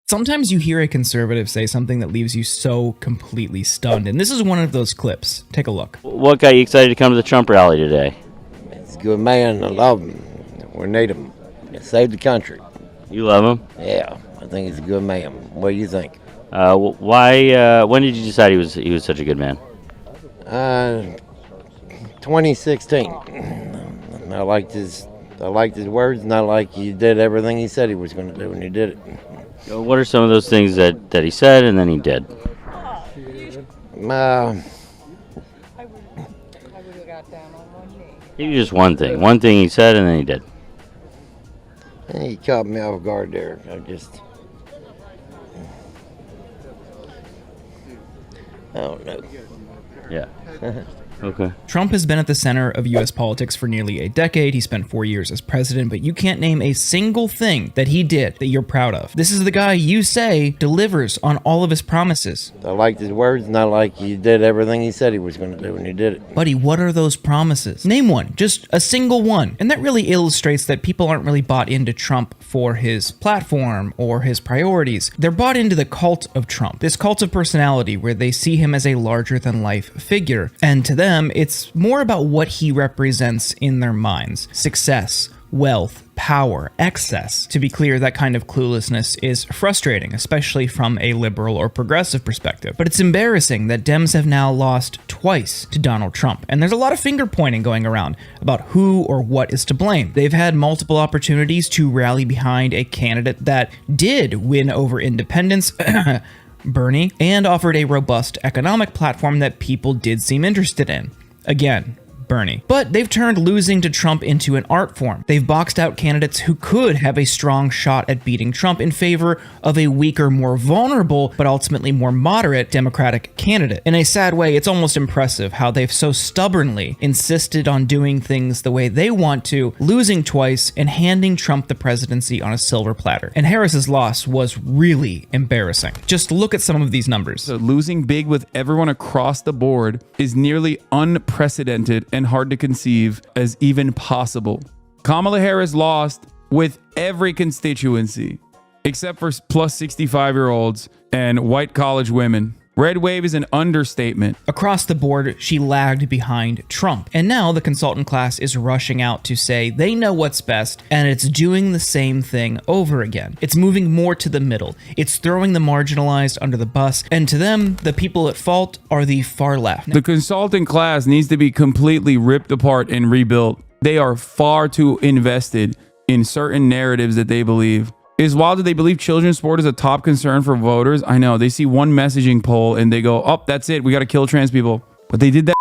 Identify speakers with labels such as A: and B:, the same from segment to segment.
A: Sometimes you hear a conservative say something that leaves you so completely stunned, and this is one of those clips. Take a look.
B: What got you excited to come to the Trump rally today?
C: He's a good man. I love him. We need him. Save the country.
B: You love him?
C: Yeah, I think he's a good man. What do you think?
B: Why? When did you decide he was such a good man?
C: 2016. I liked his words, and I like he did everything he said he was going to do, and he did it.
B: What are some of those things that he said and then he did? Maybe just one thing. One thing he said and then he did.
C: He caught me off guard there. I don't know.
B: Yeah. Okay.
A: Trump has been at the center of U.S. politics for nearly a decade. He spent 4 years as president, but you can't name a single thing that he did that you're proud of. This is the guy you say delivers on all of his promises.
C: I liked his words, and I like he did everything he said he was going to do, and he did it.
A: Buddy, what are those promises? Name one, just a single one. And that really illustrates that people aren't really bought into Trump for his platform or his priorities. They're bought into the cult of Trump, this cult of personality where they see him as a larger-than-life figure. And to them, it's more about what he represents in their minds. Success, wealth, power, excess. To be clear, that kind of cluelessness is frustrating, especially from a liberal or progressive perspective. But it's embarrassing that Dems have now lost twice to Donald Trump. And there's a lot of finger pointing going around about who or what is to blame. They've had multiple opportunities to rally behind a candidate that did win over independents, Bernie, and offered a robust economic platform that people did seem interested in. Again, Bernie. But they've turned losing to Trump into an art form. They've boxed out candidates who could have a strong shot at beating Trump in favor of a weaker, more vulnerable, but ultimately more moderate Democratic candidate. In a sad way, it's almost impressive how they've so stubbornly insisted on doing things the way they want to, losing twice and handing Trump the presidency on a silver platter. And Harris's loss was really embarrassing. Just look at some of these numbers.
D: So losing big with everyone across the board is nearly unprecedented and hard to conceive as even possible. Kamala Harris lost with every constituency except for plus 65-year-olds and white college women. Red wave is an understatement.
A: Across the board, she lagged behind Trump. And now the consultant class is rushing out to say they know what's best, and it's doing the same thing over again. It's moving more to the middle. It's throwing the marginalized under the bus, and to them, the people at fault are the far left.
D: The consultant class needs to be completely ripped apart and rebuilt. They are far too invested in certain narratives that they believe. It is wild that they believe children's sport is a top concern for voters. I know. They see one messaging poll and they go, oh, that's it. We got to kill trans people. But they did that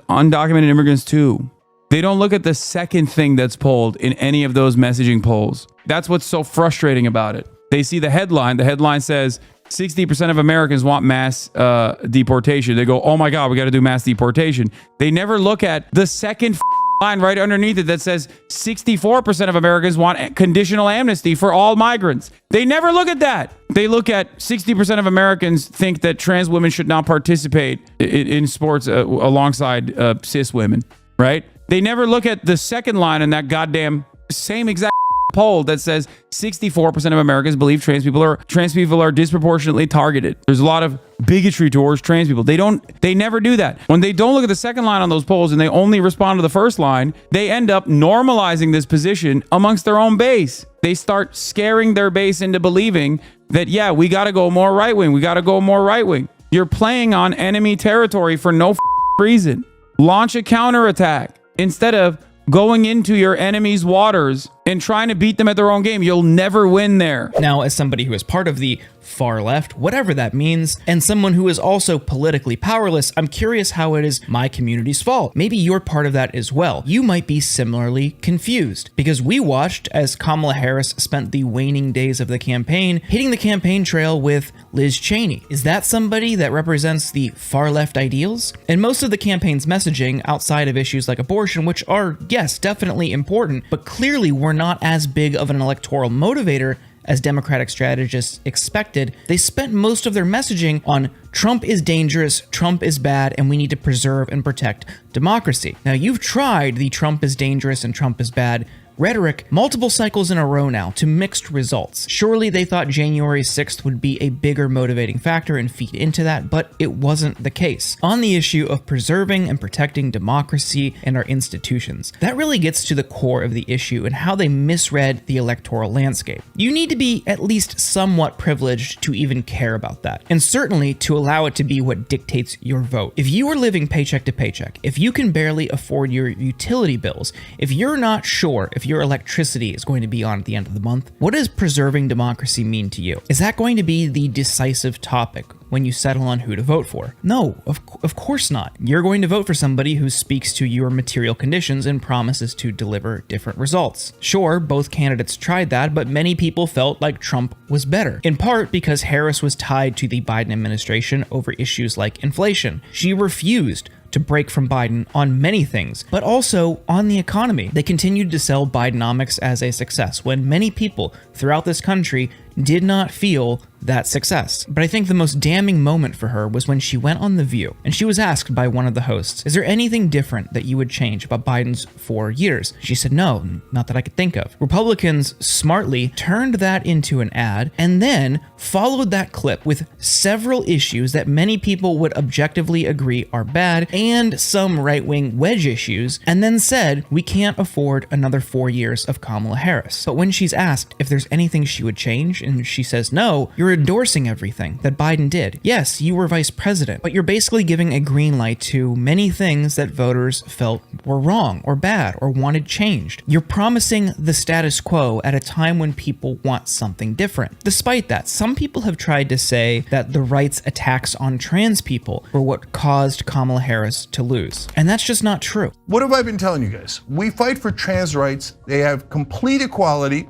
D: undocumented immigrants too. They don't look at the second thing that's polled in any of those messaging polls. That's what's so frustrating about it. They see the headline. The headline says 60% of Americans want mass deportation. They go, oh my God, we got to do mass deportation. They never look at the second line right underneath it that says 64% of Americans want conditional amnesty for all migrants. They never look at that. They look at 60% of Americans think that trans women should not participate in sports alongside cis women, right? They never look at the second line in that goddamn same exact poll that says 64% of Americans believe trans people are disproportionately targeted. There's a lot of bigotry towards trans people. They never do that. When they don't look at the second line on those polls and they only respond to the first line, they end up normalizing this position amongst their own base. They start scaring their base into believing that, yeah, we got to go more right wing. We got to go more right wing. You're playing on enemy territory for no reason. Launch a counterattack instead of going into your enemy's waters and trying to beat them at their own game. You'll never win there.
A: Now, as somebody who is part of the far left, whatever that means, and someone who is also politically powerless, I'm curious how it is my community's fault. Maybe you're part of that as well. You might be similarly confused because we watched as Kamala Harris spent the waning days of the campaign hitting the campaign trail with Liz Cheney. Is that somebody that represents the far left ideals? And most of the campaign's messaging outside of issues like abortion, which are, yes, definitely important, but clearly were not as big of an electoral motivator as Democratic strategists expected, they spent most of their messaging on Trump is dangerous, Trump is bad, and we need to preserve and protect democracy. Now, you've tried the Trump is dangerous and Trump is bad rhetoric multiple cycles in a row now to mixed results. Surely they thought January 6th would be a bigger motivating factor and feed into that, but it wasn't the case. On the issue of preserving and protecting democracy and our institutions, that really gets to the core of the issue and how they misread the electoral landscape. You need to be at least somewhat privileged to even care about that, and certainly to allow it to be what dictates your vote. If you are living paycheck to paycheck, if you can barely afford your utility bills, if you're not sure if your electricity is going to be on at the end of the month, what does preserving democracy mean to you? Is that going to be the decisive topic when you settle on who to vote for? No, of course not. You're going to vote for somebody who speaks to your material conditions and promises to deliver different results. Sure, both candidates tried that, but many people felt like Trump was better, in part because Harris was tied to the Biden administration over issues like inflation. She refused to break from Biden on many things, but also on the economy. They continued to sell Bidenomics as a success when many people throughout this country did not feel that success. But I think the most damning moment for her was when she went on The View and she was asked by one of the hosts, is there anything different that you would change about Biden's 4 years? She said, no, not that I could think of. Republicans smartly turned that into an ad and then followed that clip with several issues that many people would objectively agree are bad and some right-wing wedge issues, and then said, we can't afford another 4 years of Kamala Harris. But when she's asked if there's anything she would change, and she says, no, you're endorsing everything that Biden did. Yes, you were vice president, but you're basically giving a green light to many things that voters felt were wrong or bad or wanted changed. You're promising the status quo at a time when people want something different. Despite that, some people have tried to say that the right's attacks on trans people were what caused Kamala Harris to lose. And that's just not true.
E: What have I been telling you guys? We fight for trans rights. They have complete equality.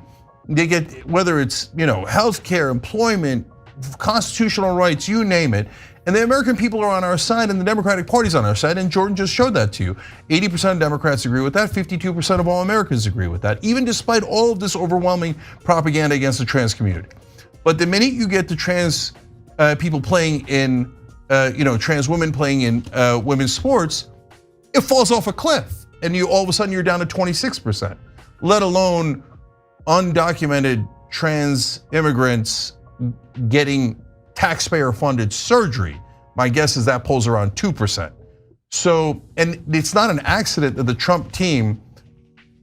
E: They get, whether it's, healthcare, employment, constitutional rights, you name it. And the American people are on our side and the Democratic Party's on our side, and Jordan just showed that to you. 80% of Democrats agree with that, 52% of all Americans agree with that, even despite all of this overwhelming propaganda against the trans community. But the minute you get the trans people playing in, trans women playing in women's sports, it falls off a cliff. And all of a sudden you're down to 26%, let alone undocumented trans immigrants getting taxpayer funded surgery. My guess is that pulls around 2%. So, and it's not an accident that the Trump team,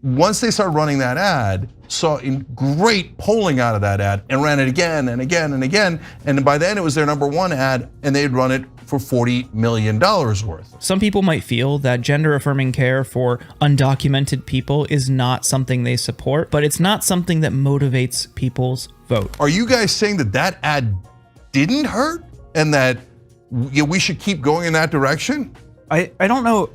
E: once they started running that ad, saw in great polling out of that ad and ran it again and again and again. And by then it was their #1 ad and they'd run it for $40 million worth.
A: Some people might feel that gender affirming care for undocumented people is not something they support, but it's not something that motivates people's vote.
E: Are you guys saying that that ad didn't hurt and that we should keep going in that direction?
F: I don't know.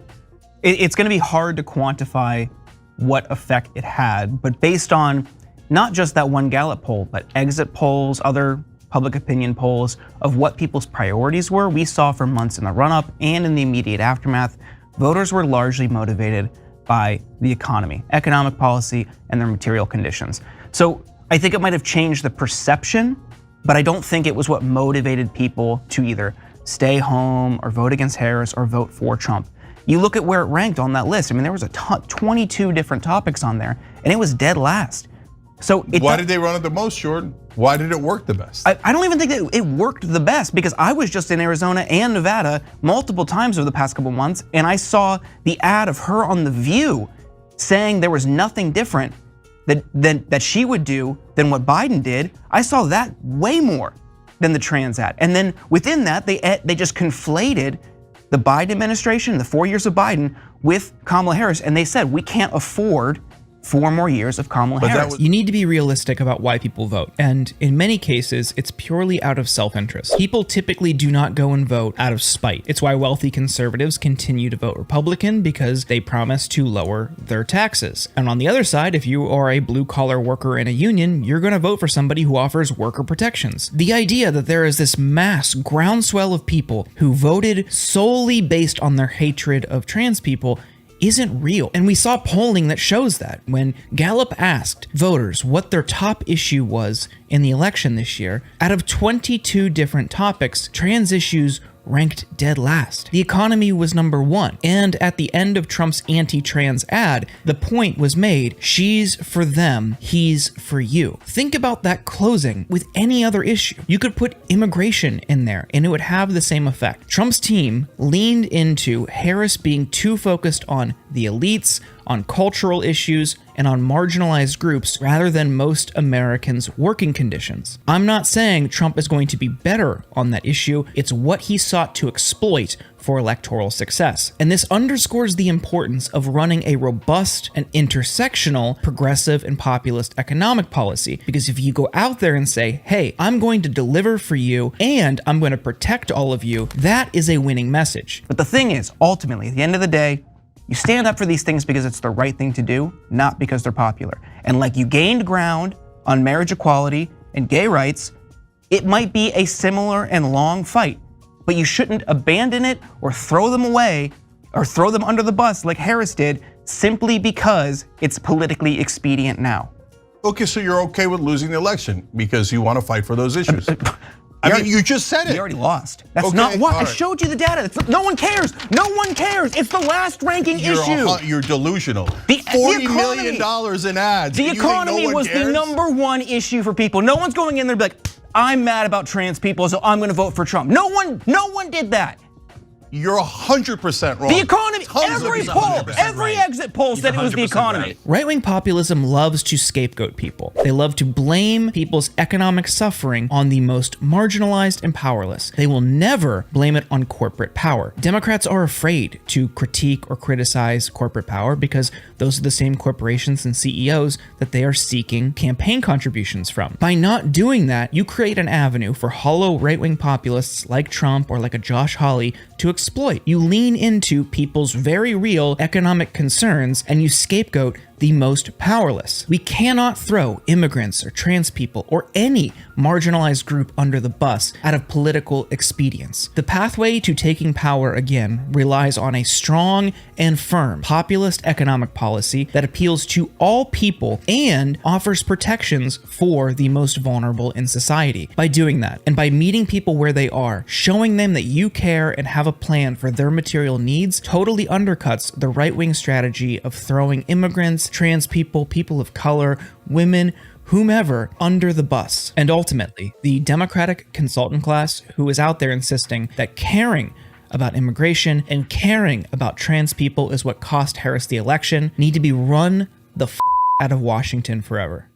F: It's going to be hard to quantify what effect it had, but based on not just that one Gallup poll, but exit polls, other public opinion polls of what people's priorities were, we saw for months in the run-up and in the immediate aftermath, voters were largely motivated by the economy, economic policy, and their material conditions. So I think it might have changed the perception, but I don't think it was what motivated people to either stay home or vote against Harris or vote for Trump. You look at where it ranked on that list. I mean, there was 22 different topics on there, and it was dead last. So
E: why did they run it the most, Jordan? Why did it work the best?
F: I don't even think that it worked the best, because I was just in Arizona and Nevada multiple times over the past couple months, and I saw the ad of her on The View saying there was nothing different that she would do than what Biden did. I saw that way more than the trans ad. And then within that, they just conflated the Biden administration, the 4 years of Biden, with Kamala Harris, and they said we can't afford 4 more years of Kamala Harris.
A: You need to be realistic about why people vote, and in many cases, it's purely out of self-interest. People typically do not go and vote out of spite. It's why wealthy conservatives continue to vote Republican, because they promise to lower their taxes. And on the other side, if you are a blue-collar worker in a union, you're going to vote for somebody who offers worker protections. The idea that there is this mass groundswell of people who voted solely based on their hatred of trans people isn't real. And we saw polling that shows that. When Gallup asked voters what their top issue was in the election this year, out of 22 different topics, trans issues ranked dead last. The economy was number 1. And at the end of Trump's anti-trans ad, the point was made, she's for them, he's for you. Think about that closing with any other issue. You could put immigration in there and it would have the same effect. Trump's team leaned into Harris being too focused on the elites, on cultural issues, and on marginalized groups rather than most Americans' working conditions. I'm not saying Trump is going to be better on that issue, it's what he sought to exploit for electoral success. And this underscores the importance of running a robust and intersectional, progressive and populist economic policy. Because if you go out there and say, hey, I'm going to deliver for you and I'm going to protect all of you, that is a winning message.
F: But the thing is, ultimately, at the end of the day, you stand up for these things because it's the right thing to do, not because they're popular. And like you gained ground on marriage equality and gay rights, it might be a similar and long fight, but you shouldn't abandon it or throw them away or throw them under the bus like Harris did simply because it's politically expedient now.
E: Okay, so you're okay with losing the election because you want to fight for those issues. I mean, you just said it.
F: You already lost. That's
E: Okay,
F: not what
E: all
F: I
E: right.
F: showed you the data. No one cares. No one cares. It's the last ranking issue.
E: You're delusional.
F: The
E: $40
F: economy-
E: million in ads.
F: The
E: and you think
F: economy
E: no one
F: was the
E: cares?
F: #1 issue for people. No one's going in there and be like, I'm mad about trans people, so I'm gonna vote for Trump. No one did that.
E: You're 100% wrong.
F: The economy,
E: Tons of
F: every
E: people
F: poll,
E: 100%
F: every
E: right.
F: exit poll said it was the
G: 100%
F: economy.
G: right.
A: Right-wing populism loves to scapegoat people. They love to blame people's economic suffering on the most marginalized and powerless. They will never blame it on corporate power. Democrats are afraid to critique or criticize corporate power because those are the same corporations and CEOs that they are seeking campaign contributions from. By not doing that, you create an avenue for hollow right-wing populists like Trump or like a Josh Hawley to exploit. You lean into people's very real economic concerns and you scapegoat the most powerless. We cannot throw immigrants or trans people or any marginalized group under the bus out of political expedience. The pathway to taking power again relies on a strong and firm populist economic policy that appeals to all people and offers protections for the most vulnerable in society. By doing that, and by meeting people where they are, showing them that you care and have a plan for their material needs, totally undercuts the right-wing strategy of throwing immigrants, trans people, people of color, women, whomever under the bus. And ultimately, the Democratic consultant class who is out there insisting that caring about immigration and caring about trans people is what cost Harris the election need to be run the out of Washington forever.